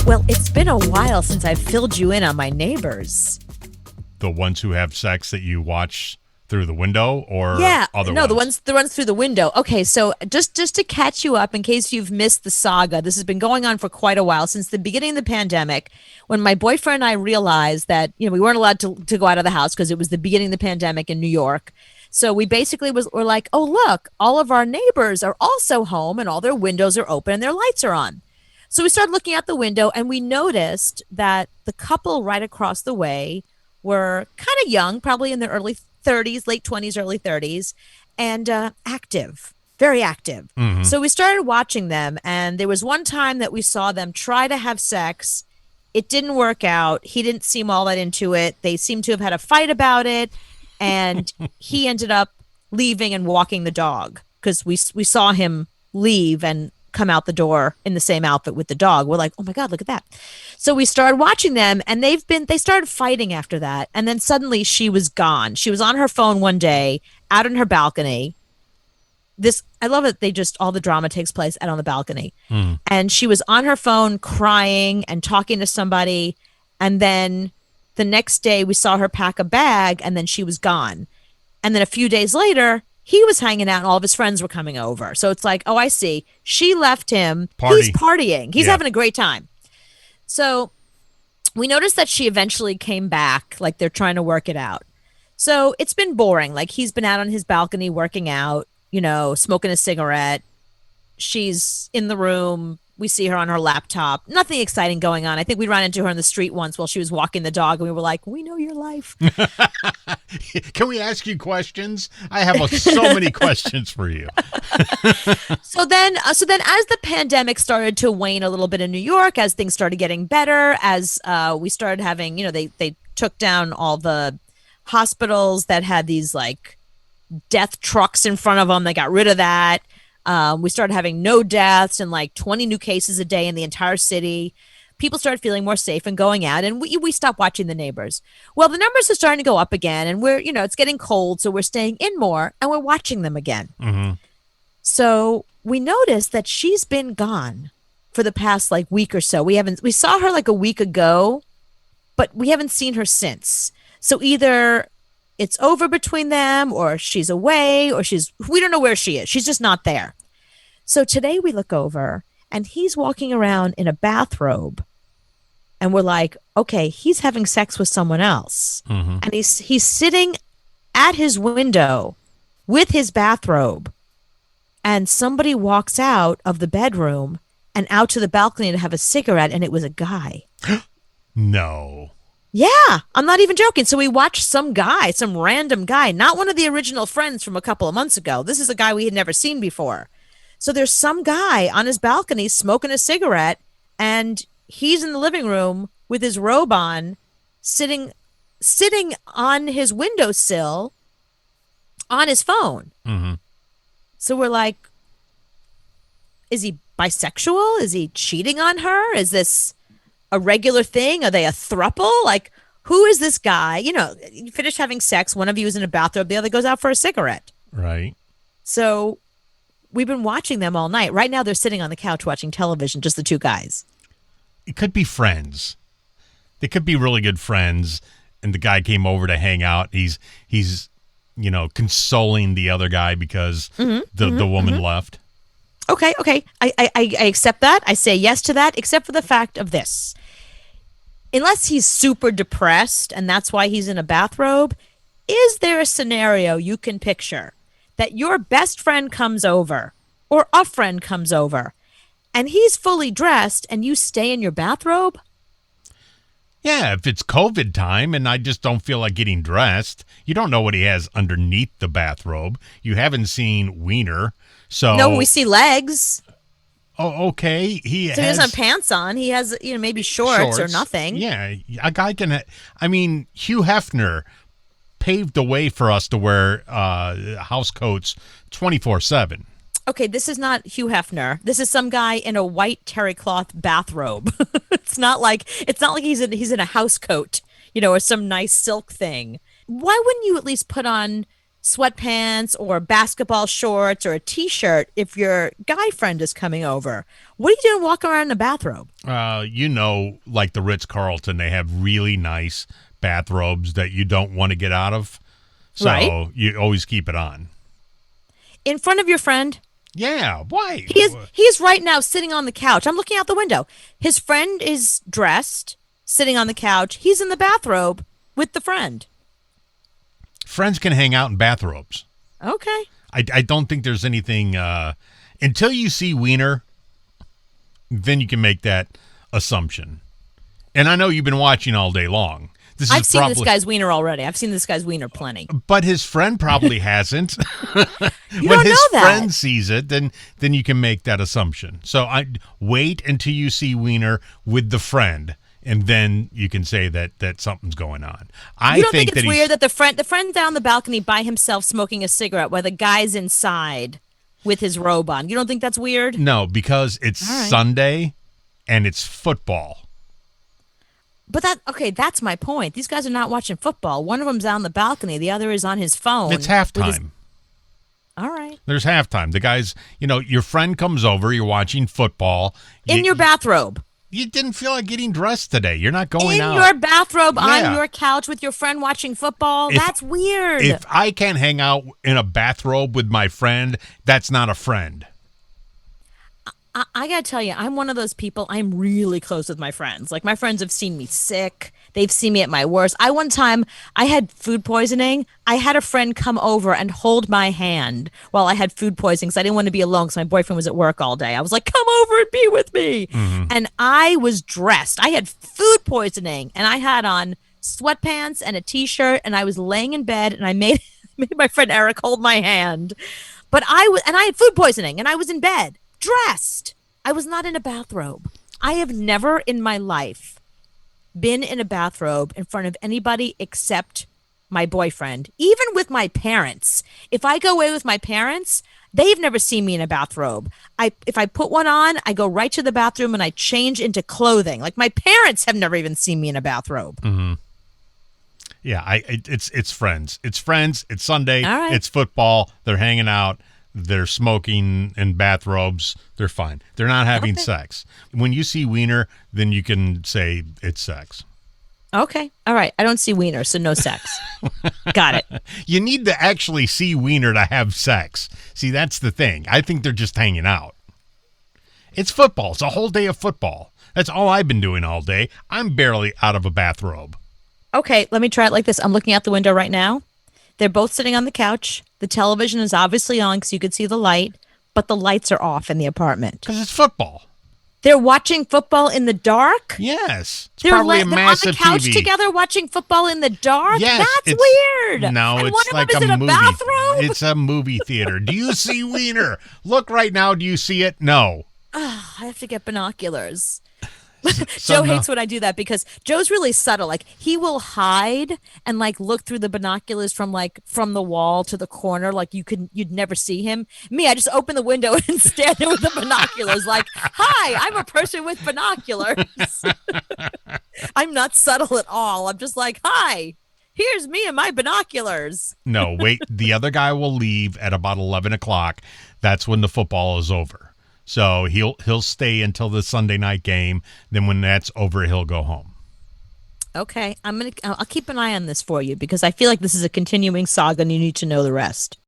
Well, it's been a while since I've filled you in on my neighbors. The ones who have sex that you watch through the window, or Yeah, other no, ones? the ones through the window. Okay, so just to catch you up in case you've missed the saga, this has been going on for quite a while since the beginning of the pandemic, when my boyfriend and I realized that we weren't allowed to go out of the house because it was the beginning of the pandemic in New York. So we basically were like, oh look, all of our neighbors are also home and all their windows are open and their lights are on. So we started looking out the window and we noticed that the couple right across the way were kind of young, probably in their early 30s, late 20s, early 30s, and active, very active. Mm-hmm. So we started watching them, and there was one time that we saw them try to have sex. It didn't work out. He didn't seem all that into it. They seemed to have had a fight about it, and he ended up leaving and walking the dog because we saw him leave and come out the door in the same outfit with the dog. We're like, oh my God, look at that. So we started watching them and they started fighting after that. And then suddenly she was gone. She was on her phone one day out on her balcony. I love it. All the drama takes place out on the balcony. And she was on her phone crying and talking to somebody. And then the next day we saw her pack a bag and then she was gone. And then a few days later, he was hanging out and all of his friends were coming over. So it's like, oh, I see. She left him. He's partying. He's having a great time. So we noticed that she eventually came back, like they're trying to work it out. So it's been boring. Like he's been out on his balcony working out, smoking a cigarette. She's in the room. We see her on her laptop. Nothing exciting going on. I think we ran into her in the street once while she was walking the dog, and we were like, we know your life. Can we ask you questions? I have so many questions for you. So then as the pandemic started to wane a little bit in New York, as things started getting better, as we started having, they took down all the hospitals that had these like death trucks in front of them. They got rid of that. We started having no deaths and like 20 new cases a day in the entire city. People started feeling more safe and going out, and we stopped watching the neighbors. Well, the numbers are starting to go up again, and it's getting cold, so we're staying in more, and we're watching them again. Mm-hmm. So we noticed that she's been gone for the past like week or so. We saw her like a week ago, but we haven't seen her since. So either it's over between them, or she's away, or we don't know where she is. She's just not there. So today we look over and he's walking around in a bathrobe and we're like, okay, he's having sex with someone else. Mm-hmm. And he's sitting at his window with his bathrobe, and somebody walks out of the bedroom and out to the balcony to have a cigarette, and it was a guy. No. Yeah, I'm not even joking. So we watched some random guy, not one of the original friends from a couple of months ago. This is a guy we had never seen before. So there's some guy on his balcony smoking a cigarette, and he's in the living room with his robe on, sitting on his windowsill on his phone. Mm-hmm. So we're like, is he bisexual? Is he cheating on her? Is this a regular thing? Are they a throuple? Like, who is this guy? You finish having sex, one of you is in a bathrobe, the other goes out for a cigarette. Right. So we've been watching them all night. Right now they're sitting on the couch watching television, just the two guys. It could be friends. They could be really good friends, and the guy came over to hang out. He's consoling the other guy because the woman left. Okay. I accept that. I say yes to that, except for the fact of this. Unless he's super depressed and that's why he's in a bathrobe, is there a scenario you can picture that your best friend comes over or a friend comes over and he's fully dressed and you stay in your bathrobe? Yeah, if it's COVID time and I just don't feel like getting dressed, you don't know what he has underneath the bathrobe. You haven't seen wiener. So no, we see legs. Oh, okay. He doesn't have pants on. He has, maybe shorts or nothing. Yeah, a guy can. Hugh Hefner paved the way for us to wear house coats 24/7. Okay, this is not Hugh Hefner. This is some guy in a white terry cloth bathrobe. It's not like he's in a house coat, or some nice silk thing. Why wouldn't you at least put on sweatpants or basketball shorts or a t-shirt if your guy friend is coming over? What are you doing walking around in a bathrobe? Like the Ritz-Carlton, they have really nice bathrobes that you don't want to get out of. So Right. you always keep it on. In front of your friend? Yeah, why? He is right now sitting on the couch. I'm looking out the window. His friend is dressed, sitting on the couch. He's in the bathrobe with the friend. Friends can hang out in bathrobes. Okay. I don't think there's anything until you see Wiener, then you can make that assumption. And I know you've been watching all day long. I've seen this guy's wiener already. I've seen this guy's wiener plenty. But his friend probably hasn't. You When don't his know that. friend sees it, then you can make that assumption. So I wait until you see Wiener with the friend, and then you can say that something's going on. You don't think that it's he's- weird that the friend's down on the balcony by himself smoking a cigarette while the guy's inside with his robe on? You don't think that's weird? No, because it's All right. Sunday and it's football. But that's my point. These guys are not watching football. One of them's on the balcony, the other is on his phone. It's with halftime. his- All right. There's halftime. The guys, your friend comes over, you're watching football. In your bathrobe. You didn't feel like getting dressed today. You're not going In out. your bathrobe Yeah. on your couch with your friend watching football. If- That's weird. If I can't hang out in a bathrobe with my friend, that's not a friend. I gotta tell you, I'm one of those people. I'm really close with my friends. Like my friends have seen me sick. They've seen me at my worst. One time I had food poisoning. I had a friend come over and hold my hand while I had food poisoning because I didn't want to be alone because my boyfriend was at work all day. I was like, come over and be with me. And I was dressed. I had food poisoning and I had on sweatpants and a t-shirt and I was laying in bed and I made made my friend Eric hold my hand. But I had food poisoning and I was in bed, dressed. I was not in a bathrobe. I have never in my life been in a bathrobe in front of anybody except my boyfriend. Even with my parents. If I go away with my parents, they've never seen me in a bathrobe. If I put one on, I go right to the bathroom and I change into clothing. Like my parents have never even seen me in a bathrobe. Yeah, it's friends. It's friends. It's Sunday. All right. It's football. They're hanging out. They're smoking in bathrobes. They're fine. They're not having sex. When you see Wiener, then you can say it's sex. Okay. All right. I don't see wiener, so no sex. Got it. You need to actually see Wiener to have sex. See, that's the thing. I think they're just hanging out. It's football. It's a whole day of football. That's all I've been doing all day. I'm barely out of a bathrobe. Okay, let me try it like this. I'm looking out the window right now. They're both sitting on the couch. The television is obviously on because you could see the light, but the lights are off in the apartment. Because it's football. They're watching football in the dark? Yes. It's They're probably a they're on massive the couch TV. together watching football in the dark? Yes, That's it's- weird. No, And it's one of like them is a in movie. bathrobe? It's a movie theater. Do you see Wiener? Look right now. Do you see it? No. I have to get binoculars. So Joe no. hates when I do that because Joe's really subtle. Like he will hide and like look through the binoculars from the wall to the corner. Like you'd never see him. Me, I just open the window and stand there with the binoculars. Like, hi, I'm a person with binoculars. I'm not subtle at all. I'm just like, hi, here's me and my binoculars. No, wait. The other guy will leave at about 11 o'clock. That's when the football is over. So he'll stay until the Sunday night game. Then when that's over, he'll go home. Okay, I'll keep an eye on this for you because I feel like this is a continuing saga and you need to know the rest.